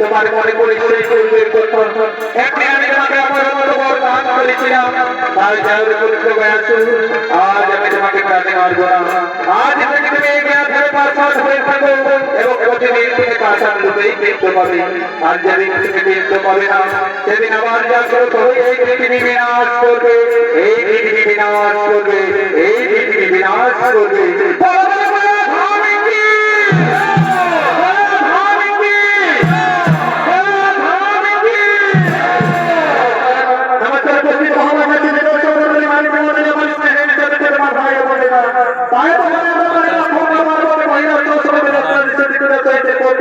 তোমার মনে করে সেই করবে একদিন আমি তোমাকে আমার মতো বড় দান করেছিলাম তাই যাও পবিত্র হয়েছো আজ আমি তোমাকে প্রাণে মারবো না আজ থেকে তুমি এই জ্ঞান ধরে পাশান হয়ে থাকো এবং প্রতিদিন তুমি পাশান রূপেই দেখতে পাবে আর যেদিন তুমি দেখতে পাবে না সেদিন আবার জাগ্রত হয়ে এই পৃথিবী বিনাশ করবে এই পৃথিবী বিনাশ করবে এই পৃথিবী বিনাশ করবে